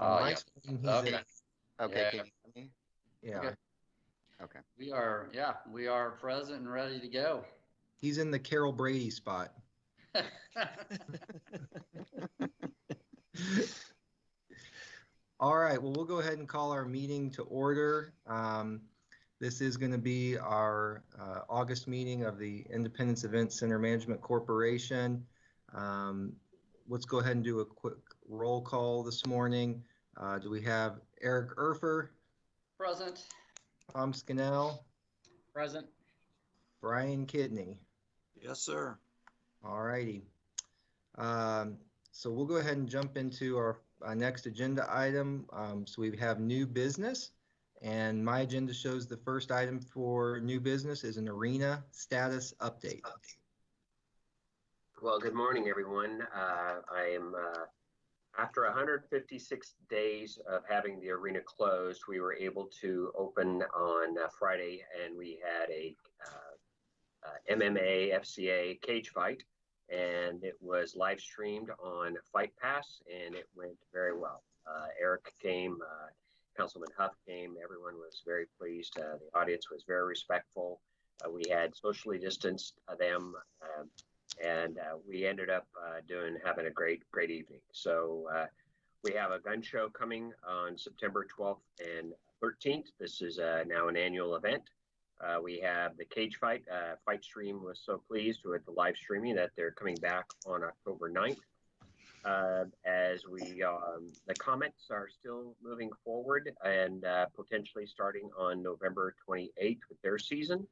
On my Yeah. screen, he's Okay. Okay, Yeah. can you hear me? yeah, Okay. Okay. We are present and ready to go. he's in the Carol Brady spot. All right, well, we'll go ahead and call our meeting to order. This is going to be our August meeting of the Independence Event Center Management Corporation. Let's go ahead and do a quick roll call this morning. Do we have Eric Erfer, Present. Tom Scannell, Present. Brian Kidney? Yes, sir. All righty. So we'll go ahead and jump into our next agenda item. So we have new business, and my agenda shows the first item for new business is an arena status update. Well, good morning, everyone. I am after 156 days of having the arena closed, we were able to open on Friday, and we had a MMA FCA cage fight, and it was live streamed on Fight Pass, and it went very well. Eric came, Councilman Huff came. Everyone was very pleased. The audience was very respectful. We had socially distanced them, and we ended up having a great evening. So we have a gun show coming on September 12th and 13th. This is now an annual event. We have the cage fight. Fight Stream was so pleased with the live streaming that they're coming back on October 9th. As the Comets are still moving forward and potentially starting on November 28th with their season.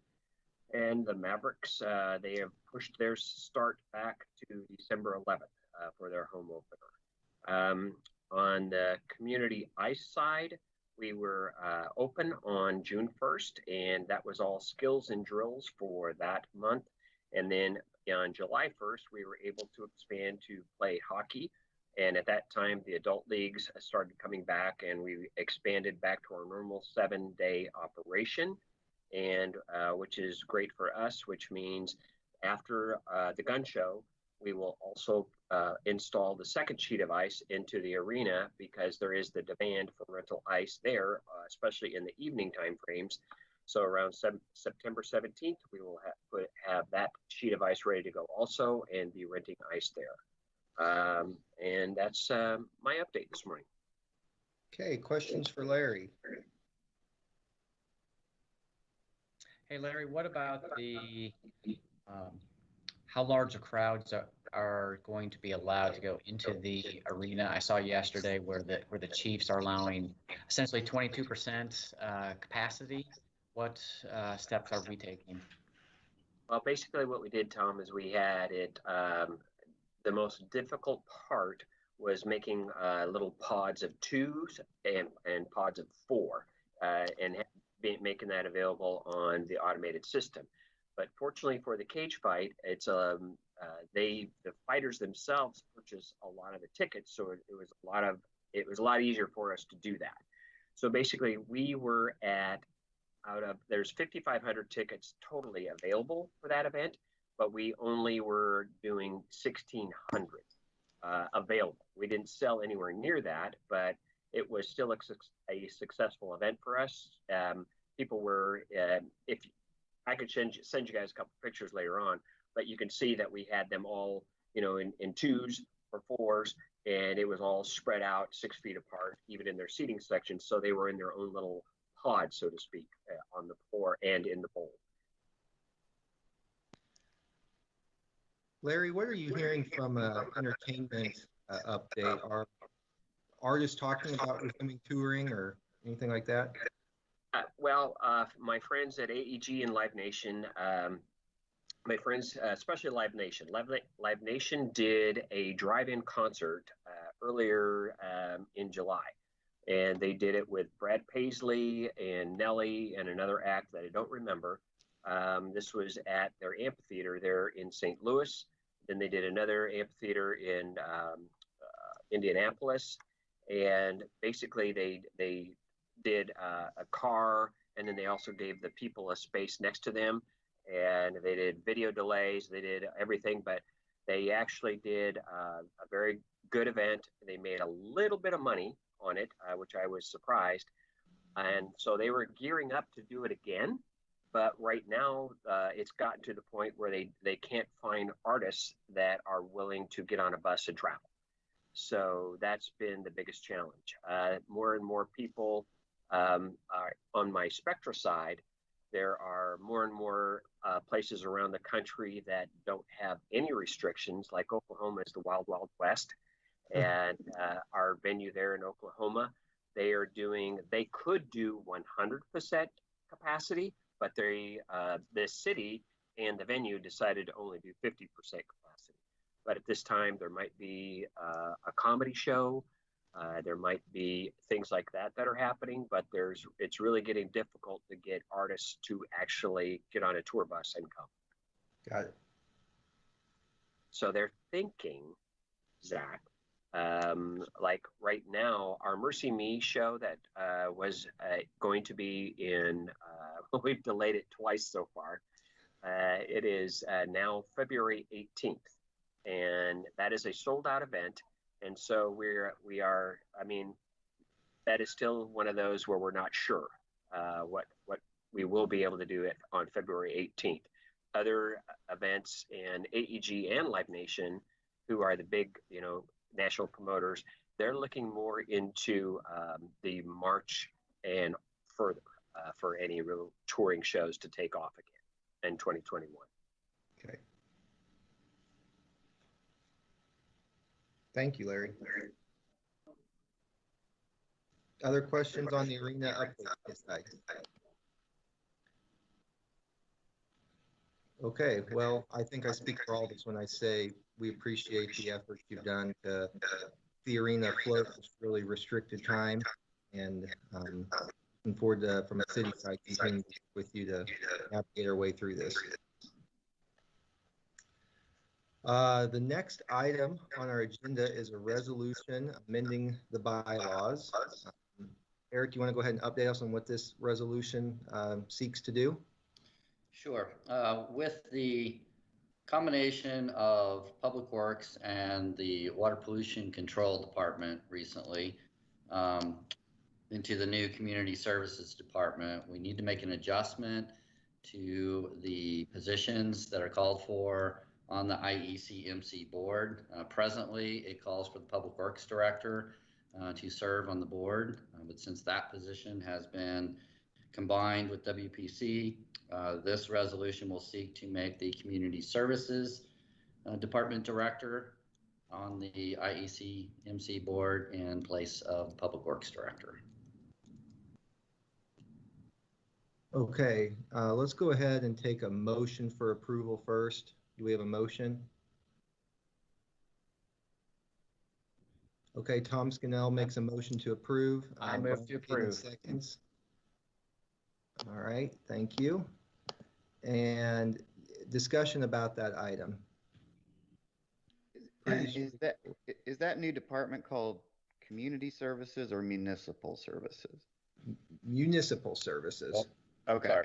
And the Mavericks, they have pushed their start back to December 11th for their home opener. On the community ice side, we were open on June 1st, and that was all skills and drills for that month. And then on July 1st, we were able to expand to play hockey. And at that time, the adult leagues started coming back, and we expanded back to our normal 7-day operation, and which is great for us, which means after the gun show, we will also install the second sheet of ice into the arena, because there is the demand for rental ice there, especially in the evening time frames. So around September 17th, we will have that sheet of ice ready to go also, and be renting ice there. And that's my update this morning. Okay, questions for Larry? Hey, Larry, what about the how large the crowds are going to be allowed to go into the arena? I saw yesterday where the Chiefs are allowing essentially 22% capacity. What steps are we taking? Well, basically what we did, Tom, is we had it. The most difficult part was making little pods of 2 and pods of 4, and making that available on the automated system. But fortunately for the cage fight, it's the fighters themselves purchase a lot of the tickets, so it was a lot easier for us to do that. So basically, we were there's 5,500 tickets totally available for that event, but we only were doing 1,600 available. We didn't sell anywhere near that, but it was still a successful event for us. People were, if I could send you guys a couple pictures later on, but you can see that we had them all, in 2s or 4s, and it was all spread out 6 feet apart, even in their seating sections. So they were in their own little pod, so to speak, on the floor and in the bowl. Larry, what are you hearing from entertainment update? Are artists talking about resuming touring or anything like that? Well, my friends at AEG and Live Nation, my friends, especially Live Nation. Live Nation did a drive-in concert earlier in July, and they did it with Brad Paisley and Nelly and another act that I don't remember. This was at their amphitheater there in St. Louis. Then they did another amphitheater in Indianapolis, and basically they did a car, and then they also gave the people a space next to them, and they did video delays, they did everything, but they actually did a very good event. They made a little bit of money on it, which I was surprised. And so they were gearing up to do it again. But right now, it's gotten to the point where they can't find artists that are willing to get on a bus and travel. So that's been the biggest challenge. More and more people are on my Spectra side. There are more and more places around the country that don't have any restrictions, like Oklahoma is the Wild Wild West. And our venue there in Oklahoma, they could do 100% capacity, but the city and the venue decided to only do 50% capacity. But at this time, there might be a comedy show. There might be things like that are happening, but it's really getting difficult to get artists to actually get on a tour bus and come. Got it. So they're thinking, Zach, like right now, our Mercy Me show that was going to be we've delayed it twice so far. It is now February 18th, and that is a sold out event. And so we are, I mean, that is still one of those where we're not sure what we will be able to do it on February 18th. Other events in AEG and Live Nation, who are the big, national promoters, they're looking more into the March and further for any real touring shows to take off again in 2021. Okay. Thank you, Larry. Other questions on the arena update? Okay, well, I think I speak for all of us when I say we appreciate the effort you've done to the arena float this really restricted time, and looking forward to, from a city side, continuing with you to navigate our way through this. The next item on our agenda is a resolution amending the bylaws. Eric, you want to go ahead and update us on what this resolution seeks to do? Sure. With the combination of Public Works and the Water Pollution Control Department recently into the new Community Services Department, we need to make an adjustment to the positions that are called for on the IECMC board. Presently, it calls for the Public Works Director to serve on the board, but since that position has been combined with WPC, this resolution will seek to make the Community Services Department Director on the IECMC board in place of the Public Works Director. Okay, let's go ahead and take a motion for approval first. Do we have a motion? Okay, Tom Scannell makes a motion to approve. I move to approve. Seconds. All right, thank you. And discussion about that item. Is that new department called Community Services or Municipal Services? Municipal Services. Okay.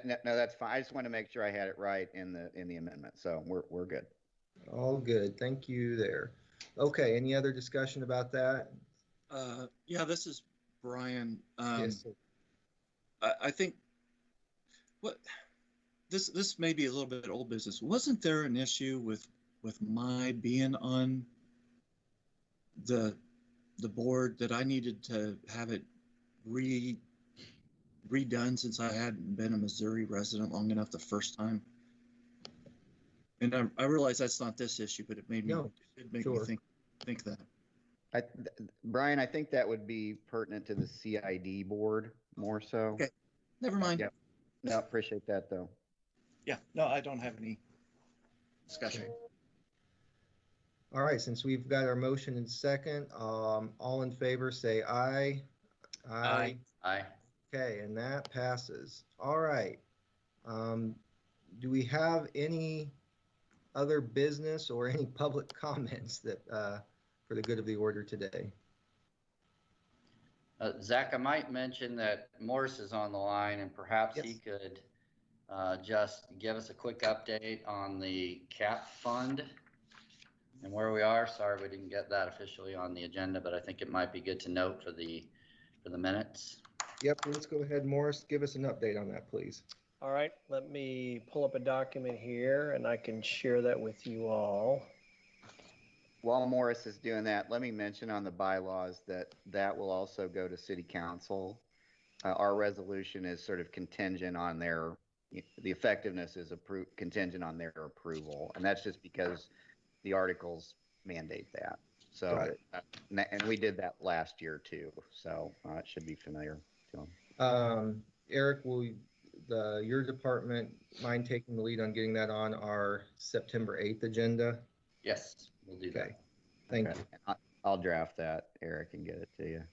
No, that's fine. I just want to make sure I had it right in the amendment. So we're good. All good. Thank you there. Okay. Any other discussion about that? Yeah, this is Brian. Yes, sir. I think this may be a little bit old business. Wasn't there an issue with my being on the board that I needed to have it redone since I hadn't been a Missouri resident long enough the first time? And I realize that's not this issue, but it made me me think that. Brian, I think that would be pertinent to the CID board more so. Okay, never mind. Yeah. No, appreciate that though. Yeah, no, I don't have any discussion. All right, since we've got our motion in second, all in favor say aye. Aye. Okay, and that passes. All right. Do we have any other business or any public comments that for the good of the order today? Zach, I might mention that Morris is on the line, and perhaps he could just give us a quick update on the CAP fund. and where we are. Sorry we didn't get that officially on the agenda, but I think it might be good to note for the minutes. Yep, let's go ahead, Morris. Give us an update on that, please. All right, let me pull up a document here and I can share that with you all. While Morris is doing that, let me mention on the bylaws that will also go to city council. Our resolution is sort of contingent on the effectiveness is contingent on their approval. And that's just because the articles mandate that. So, and we did that last year too. So it should be familiar to them. Eric, will your department mind taking the lead on getting that on our September 8th agenda? Yes, we'll do that. Thank you. I'll draft that, Eric, and get it to you.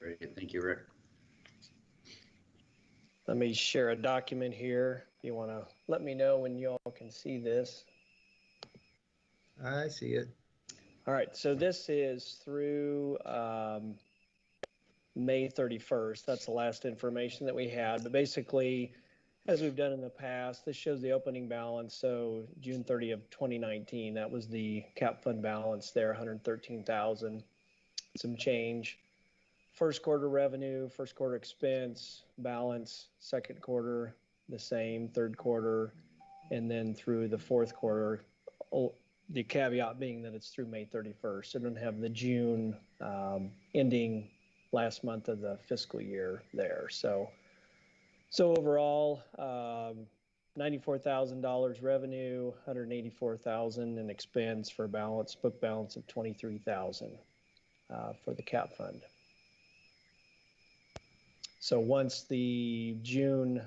Very good. Thank you, Rick. Let me share a document here. If you want to let me know when you all can see this. I see it. All right, so this is through May 31st. That's the last information that we had. But basically, as we've done in the past, this shows the opening balance. So June 30 of 2019, that was the cap fund balance there, 113,000, some change. First quarter revenue, first quarter expense, balance, second quarter, the same, third quarter, and then through the fourth quarter, the caveat being that it's through May 31st. So it doesn't have the June ending last month of the fiscal year there. So overall, $94,000 revenue, $184,000 in expense for balance, book balance of $23,000 for the cap fund. So once the June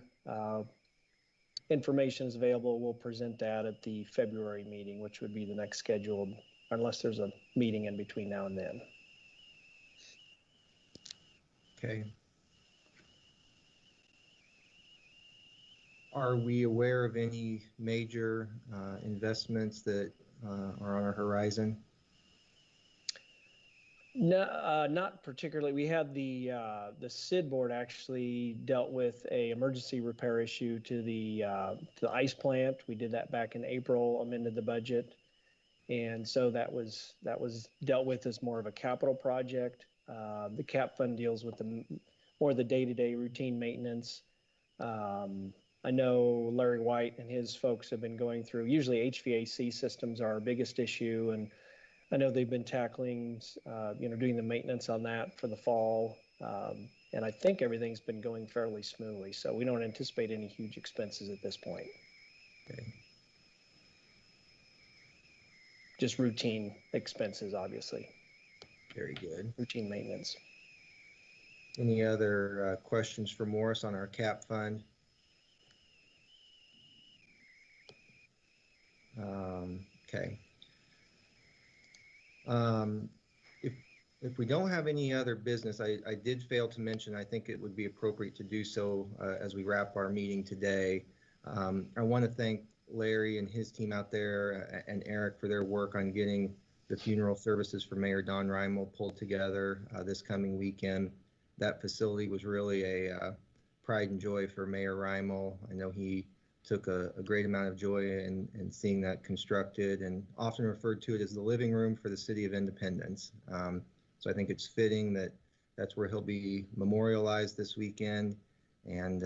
information is available, we'll present that at the February meeting, which would be the next scheduled, unless there's a meeting in between now and then. Okay. Are we aware of any major investments that are on our horizon? No, not particularly. We had the SID board actually dealt with a emergency repair issue to the ice plant. We did that back in April, amended the budget, and so that was dealt with as more of a capital project. The cap fund deals with more the day-to-day routine maintenance. I know Larry White and his folks have been going through. Usually HVAC systems are our biggest issue, and I know they've been tackling, doing the maintenance on that for the fall. And I think everything's been going fairly smoothly. So we don't anticipate any huge expenses at this point. Okay. Just routine expenses, obviously. Very good. Routine maintenance. Any other questions for Morris on our cap fund? Okay. If we don't have any other business, I did fail to mention, I think it would be appropriate to do so as we wrap our meeting today. I want to thank Larry and his team out there and Eric for their work on getting the funeral services for Mayor Don Reimel pulled together this coming weekend. That facility was really a pride and joy for Mayor Reimel. I know he took a great amount of joy in seeing that constructed, and often referred to it as the living room for the City of Independence. So I think it's fitting that that's where he'll be memorialized this weekend, and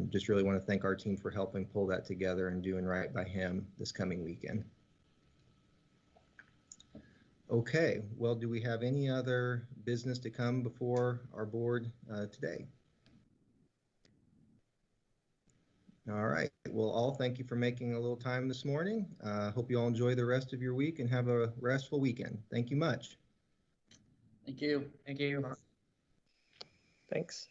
just really want to thank our team for helping pull that together and doing right by him this coming weekend. Okay, well, do we have any other business to come before our board today? All right, well, all thank you for making a little time this morning. Hope you all enjoy the rest of your week and have a restful weekend. Thank you much. Thank you. Thank you. Thanks.